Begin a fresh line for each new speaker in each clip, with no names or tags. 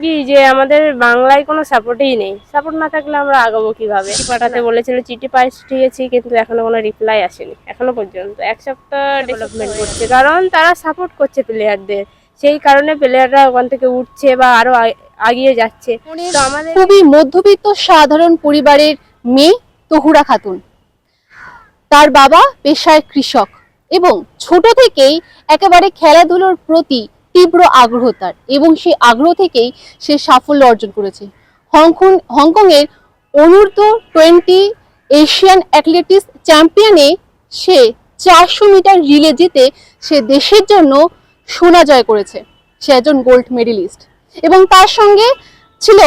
কি যে আমাদের বাংলায় কোনো সাপোর্টই নেই। সাপোর্ট না থাকলে আমরা আগাবো কিভাবে? চিঠি পাঠাতে বলেছিল, চিঠি পাঠিয়েছি, কিন্তু এখনো কোনো রিপ্লাই আসেনি এখনো পর্যন্ত। এক সপ্তাহ ডেভেলপমেন্ট করছে, কারণ তারা সাপোর্ট করছে প্লেয়ারদের, সেই কারণে প্লেয়াররা ওখান থেকে উঠছে বা আরো আগিয়ে যাচ্ছে। তো আমাদের
খুবই মধ্যবিত্ত সাধারণ পরিবারের মেয়ে তহুরা খাতুন। তার বাবা পেশায় কৃষক এবং ছোট থেকেই একেবারে খেলাধুলোর প্রতি তীব্র আগ্রহ তার, এবং সেই আগ্রহ থেকেই সে সাফল্য অর্জন করেছে। হংকং এর অনূর্ধ্ব-20 এশিয়ান অ্যাথলেটিক্স চ্যাম্পিয়নে সে 400 মিটার রিলে জিতে সে দেশের জন্য সোনা জয় করেছে। সে একজন গোল্ড মেডেলিস্ট এবং তার সঙ্গে ছিল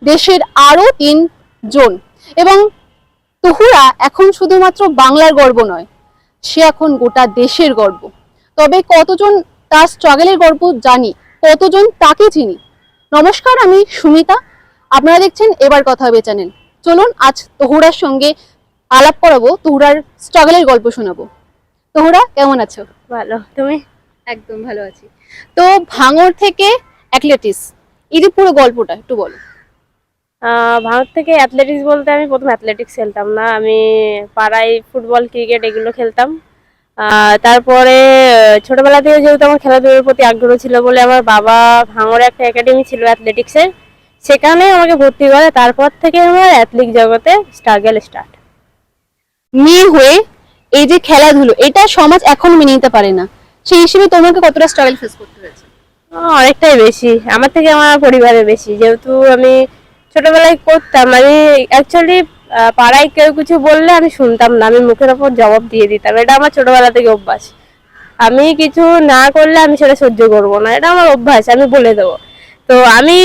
দেশের আরো 3 জন। এবং তহুরা এখন শুধুমাত্র বাংলার গর্ব নয়, সে এখন গোটা দেশের গর্ব। তবে কতজন তার স্ট্রাগলের গর্ব জানি, কতজন তাকে চিনি? নমস্কার, আমি সুমিতা, আপনারা দেখছেন এবার কথা হবে চ্যানেল। চলুন আজ তহুরার সঙ্গে আলাপ করাবো, তহুরার স্ট্রাগলের গল্প শোনাবো। তহুরা, কেমন আছো?
ভালো, তুমি?
একদম ভালো আছি। তো ভাঙড় থেকে অ্যাথলেটিক্স, এই যে পুরো গল্পটা একটু বলো।
ভারত থেকে অ্যাথলেটিক্স বলতে আমি প্রথম অ্যাথলেটিক্স খেলতাম না, আমি পাড়ায় ফুটবল ক্রিকেট এগুলো খেলতাম। তারপরে ছোটবেলা থেকে যেহেতু আমার খেলাধুলার প্রতি আগ্রহ ছিল বলে আমার বাবা ভাঙড়ে একটা একাডেমি ছিল অ্যাথলেটিক্সের, সেখানে আমাকে ভর্তি করে। তারপর থেকে আমার অ্যাথলিক জগতে স্ট্রাগল স্টার্ট।
মেয়ে হয়ে এই যে খেলাধুলো, এটা সমাজ এখনো মেনে নিতে পারে না, সেই হিসেবে তোমাকে কতটা স্ট্রাগল ফেস করতে হয়েছে?
অনেকটাই বেশি, আমার থেকে আমার পরিবারে বেশি, যেহেতু আমি ছোটবেলায় করতাম। আমি অ্যাকচুয়ালি পাড়ায় কেউ কিছু বললে আমি শুনতাম না, আমি মুখের ওপর জবাব দিয়ে দিতাম। এটা আমার ছোটবেলা থেকে অভ্যাস। আমি কিছু না করলে আমি সেটা সহ্য করবো না, এটা আমার অভ্যাস, আমি বলে দেবো। তো আমি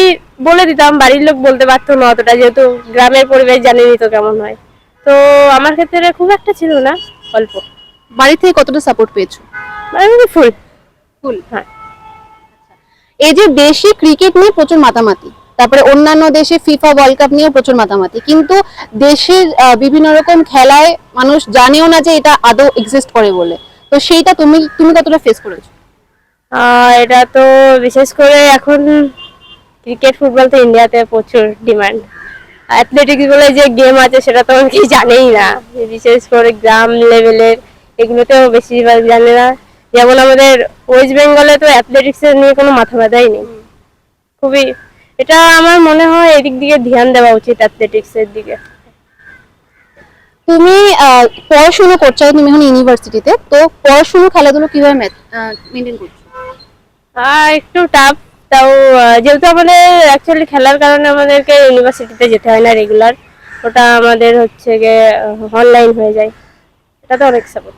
বলে দিতাম, বাড়ির লোক বলতে পারতো না অতটা, যেহেতু গ্রামের পরিবেশ জানেনই তো কেমন হয়। তো আমার ক্ষেত্রে খুব একটা ছিল না, অল্প।
বাড়ি থেকে কতটা সাপোর্ট পেয়েছো?
মানে ফুল
ফুল।
হ্যাঁ।
এই যে দেশি ক্রিকেট নিয়ে প্রচুর মাতামাতি, তারপরে অন্যান্য দেশে ফিফা ওয়ার্ল্ড কাপ নিয়েও প্রচুর মাতামাতি, কিন্তু দেশের বিভিন্ন রকম খেলায় মানুষ জানেও না যে এটা আদৌ এক্সিস্ট করে বলে। তো সেইটা তুমি তুমি কতটা ফেস করেছো?
এটা তো বিশেষ করে এখন ক্রিকেট ফুটবল তো ইন্ডিয়াতে প্রচুর ডিমান্ড। অ্যাথলেটিক্স বলে যে গেম আছে সেটা তো অনেকেই জানেই না, বিশেষ করে গ্রাম লেভেলের এগুলোতেও বেশিরভাগ জানে না। যেমন আমাদের ওয়েস্ট বেঙ্গলে তো অ্যাথলেটিক্স এর নিয়ে কোনো মাথা ব্যথাই নেই। খুবই, এটা আমার মনে হয় এদিক দিকে ধ্যান দেওয়া উচিত, অ্যাথলেটিক্স এর দিকে।
তুমি পড়াশোনা করছো, তুমি এখন ইউনিভার্সিটিতে, তো পড়াশোনা খেলাধুলো কিভাবে মেনটেন করছো?
একটু টাফ, তাও যেহেতু আমাদের অ্যাকচুয়ালি খেলার কারণে আমাদেরকে ইউনিভার্সিটিতে যেতে হয় না রেগুলার, ওটা আমাদের হচ্ছে গিয়ে অনলাইন হয়ে যায়, এটা তো অনেক সাপোর্ট।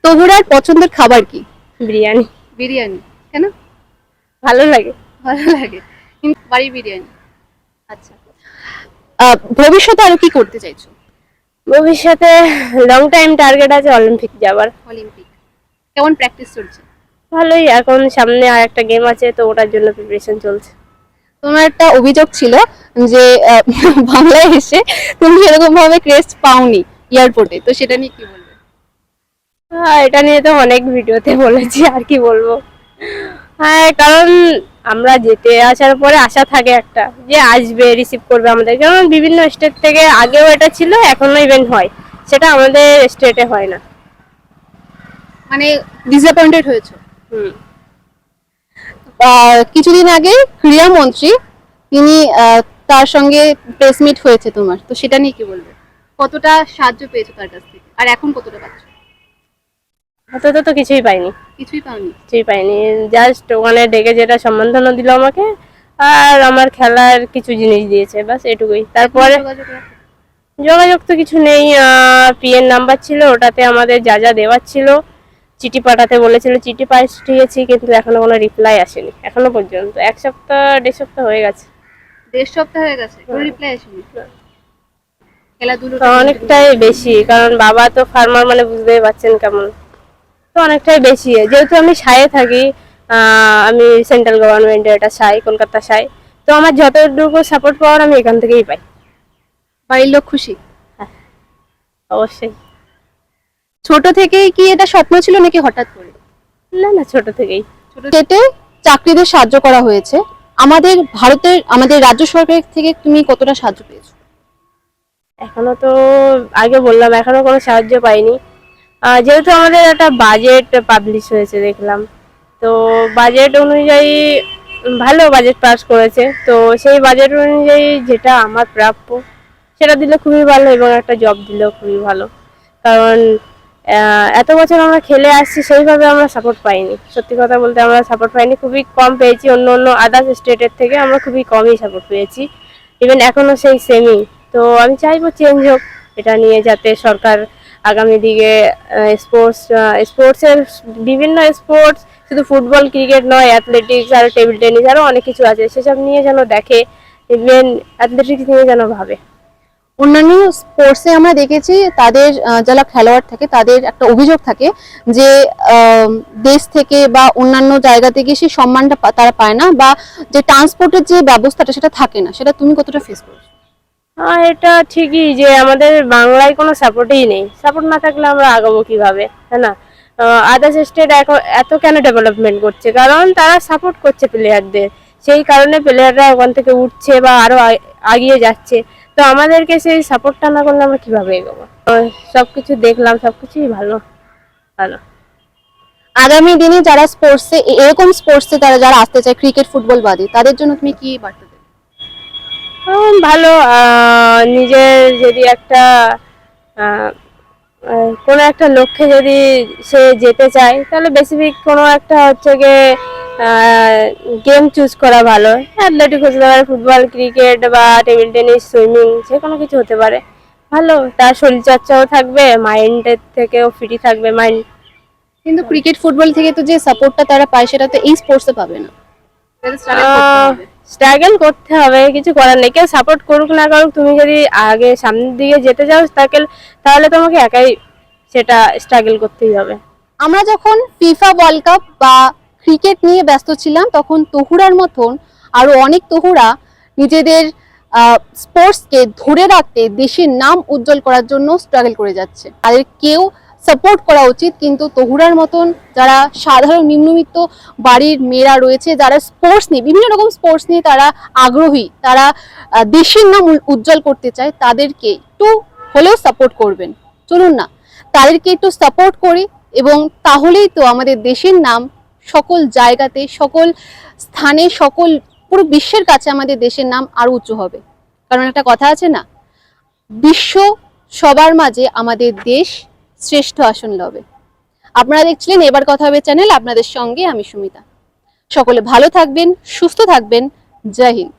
তহুরার পছন্দের খাবার কি?
বিরিয়ানি।
বিরিয়ানি। কেন?
ভালো লাগে।
ভালো লাগে, কিন্তু বাড়ি বিরিয়ানি। আচ্ছা, ভবিষ্যতে আরো কি করতে চাইছো?
ভবিষ্যতে লং টাইম টার্গেট আছে অলিম্পিক যাবার।
অলিম্পিক। কেমন প্র্যাকটিস চলছে?
ভালোই, এখন সামনে আর একটা গেম আছে, তো ওটার জন্য প্রিপারেশন চলছে।
তোমার একটা অভিযোগ ছিল যে বাংলায় এসে তুমি এরকম ভাবে ক্রেস্ট পাওনি এয়ারপোর্টে, তো সেটা নিয়ে কি বলবে?
এটা নিয়ে তো অনেক ভিডিওতে বলেছি, আর কি বলবো। হ্যাঁ, কারণ আমরা যেতে আসার পরে আশা থাকে একটা যে আসবে, রিসিভ করবে আমাদের, কারণ বিভিন্ন স্টেট থেকে আগেও এটা ছিল, এখনো ইভেন্ট হয়, সেটা আমাদের স্টেটে হয় না।
মানে ডিসঅ্যাপয়েন্টেড হয়েছে?
হুম।
কিছুদিন আগে ক্রীড়ামন্ত্রী তিনি তার সঙ্গে প্রেস মিট হয়েছে তোমার, তো সেটা নিয়ে কি বলবে? কতটা সাহায্য পেয়েছো তার কাছ থেকে, আর এখন কতটা পাচ্ছ?
অত তো কিছুই পাইনি।
কিছুই পাওনি?
কিছুই পাইনি, জাস্ট ওখানে ডেকে যেটা সম্বর্ধনা দিল আমাকে, আর আমার খেলার কিছু জিনিস দিয়েছে, বাস এটুকুই। তারপরে যোগাযোগ তো কিছু নেই। পিএন নাম্বার ছিল, ওটাতে আমাদের যা যা দেওয়ার ছিল, চিঠি পাঠাতে বলেছিল, চিঠি পাঠিয়েছি, কিন্তু এখনো কোনো রিপ্লাই আসেনি এখনো পর্যন্ত। এক সপ্তাহ দেড় সপ্তাহ হয়ে গেছে।
1.5 সপ্তাহ হয়ে গেছে, কোনো রিপ্লাই আসেনি? খেলাধুলো
অনেকটাই বেশি, কারণ বাবা তো ফার্মার, মানে বুঝতেই পারছেন কেমন। তো অনেকটাই বেশি, যেহেতু আমি সায়ে থাকি, আমি সেন্ট্রাল গভর্নমেন্টের এটা সাই, কলকাতা সাই, তো আমার যতটুকু সাপোর্ট পাওয়ার আমি এখান থেকেই পাই।
বাড়ির লোক খুশি?
হ্যাঁ, অবশ্যই।
ছোট থেকেই কি এটা স্বপ্ন ছিল নাকি হঠাৎ করে?
না না, ছোট থেকেই।
ছোট থেকে চাকরিতে সাহায্য করা হয়েছে, আমাদের রাজ্য সরকারের থেকে তুমি কতটা সাহায্য পেয়েছো?
এখনো তো আগে বললাম এখনো কোনো সাহায্য পাইনি। যেহেতু আমাদের একটা বাজেট পাবলিশ হয়েছে দেখলাম, তো বাজেট অনুযায়ী ভালো বাজেট পাস করেছে, তো সেই বাজেট অনুযায়ী যেটা আমার প্রাপ্য সেটা দিলে খুবই ভালো, এবং একটা জব দিলেও খুবই ভালো। কারণ এত বছর আমরা খেলে আসছি, সেইভাবে আমরা সাপোর্ট পাইনি। সত্যি কথা বলতে আমরা সাপোর্ট পাইনি, খুবই কম পেয়েছি। অন্য অন্য আদার্স স্টেটের থেকে আমরা খুবই কমই সাপোর্ট পেয়েছি, ইভেন এখনো সেই সেমই। তো আমি চাইবো চেঞ্জ হোক এটা নিয়ে, যাতে সরকার আগামী দিকে স্পোর্টসের বিভিন্ন স্পোর্টস, শুধু ফুটবল ক্রিকেট নয়, অ্যাথলেটিক্স আর টেবিল টেনিস আরও অনেক কিছু আছে, সেসব নিয়ে যেন দেখে, ইভেন অ্যাথলেটিক্স নিয়ে যেন ভাবে।
অন্যান্য স্পোর্টসে আমরা দেখেছি তাদের যারা খেলোয়াড় থাকে তাদের একটা অভিযোগ থাকে যে দেশ থেকে বা অন্যান্য জায়গা থেকে সেই সম্মানটা তারা পায় না, বা যে ট্রান্সপোর্টের যে ব্যবস্থাটা সেটা থাকে না। সেটা তুমি কতটা ফেস করছো?
হ্যাঁ, এটা ঠিকই যে আমাদের বাংলায় কোনো সাপোর্টই নেই। সাপোর্ট না থাকলে আমরা আগাবো কিভাবে, তাই না? আদার্স স্টেট এখন এত কেন ডেভেলপমেন্ট করছে? কারণ তারা সাপোর্ট করছে প্লেয়ারদের, সেই কারণে প্লেয়াররা ওখান থেকে উঠছে বা আরো এগিয়ে যাচ্ছে। তো আমাদেরকে সেই সাপোর্টটা না করলে আমরা কিভাবে এগোবো? সবকিছু দেখলাম, সবকিছুই ভালো ভালো।
আগামী দিনে যারা স্পোর্টসে এরকম স্পোর্টসে তারা যারা আসতে চায় ক্রিকেট ফুটবল বাদে, তাদের জন্য তুমি কি বার্তা দেবে?
ভালো, নিজের যদি একটা কোনো একটা লক্ষ্যে যদি সে যেতে চায়, তাহলে বেসিক কোনো একটা হচ্ছে গিয়ে গেম চুজ করা ভালো। অ্যাথলেটিক হতে পারে, ফুটবল, ক্রিকেট বা টেবিল টেনিস, সুইমিং, যে কোনো কিছু হতে পারে। ভালো, তার শরীরচর্চাও থাকবে, মাইন্ডের থেকেও ফ্রি থাকবে মাইন্ড।
কিন্তু ক্রিকেট ফুটবল থেকে তো যে সাপোর্টটা তারা পায় সেটা তো এই স্পোর্টসে পাবে না।
স্ট্রাগল করতে হবে, কিছু করার নেই। কেউ সাপোর্ট করুক না করুক, তুমি যদি আগে সামনের দিকে যেতে চাও তাহলে তোমাকে একাই সেটা স্ট্রাগল করতেই হবে।
আমরা যখন ফিফা ওয়ার্ল্ড কাপ বা ক্রিকেট নিয়ে ব্যস্ত ছিলাম, তখন তহুরার মতন আরো অনেক তহুরা নিজেদের স্পোর্টসকে ধরে রাখতে, দেশের নাম উজ্জ্বল করার জন্য স্ট্রাগল করে যাচ্ছে। তাদের কেউ সাপোর্ট করা উচিত, কিন্তু তহুরার মতন যারা সাধারণ নিম্নবিত্ত বাড়ির মেয়েরা রয়েছে, যারা স্পোর্টস নিয়ে, বিভিন্ন রকম স্পোর্টস নিয়ে তারা আগ্রহী, তারা দেশের নাম উজ্জ্বল করতে চায়, তাদেরকে একটু হলেও সাপোর্ট করবেন। চলুন না তাদেরকে একটু সাপোর্ট করি, এবং তাহলেই তো আমাদের দেশের নাম সকল জায়গাতে, সকল স্থানে, সকল পুরো বিশ্বের কাছে আমাদের দেশের নাম আরো উঁচু হবে। কারণ একটা কথা আছে না, বিশ্ব সবার মাঝে আমাদের দেশ শ্রেষ্ঠ আসন লবে। আপনারা দেখছিলেন এবার কথা হবে চ্যানেল, আপনাদের সঙ্গে আমি সুমিতা। সকলে ভালো থাকবেন, সুস্থ থাকবেন। জয় হিন্দ।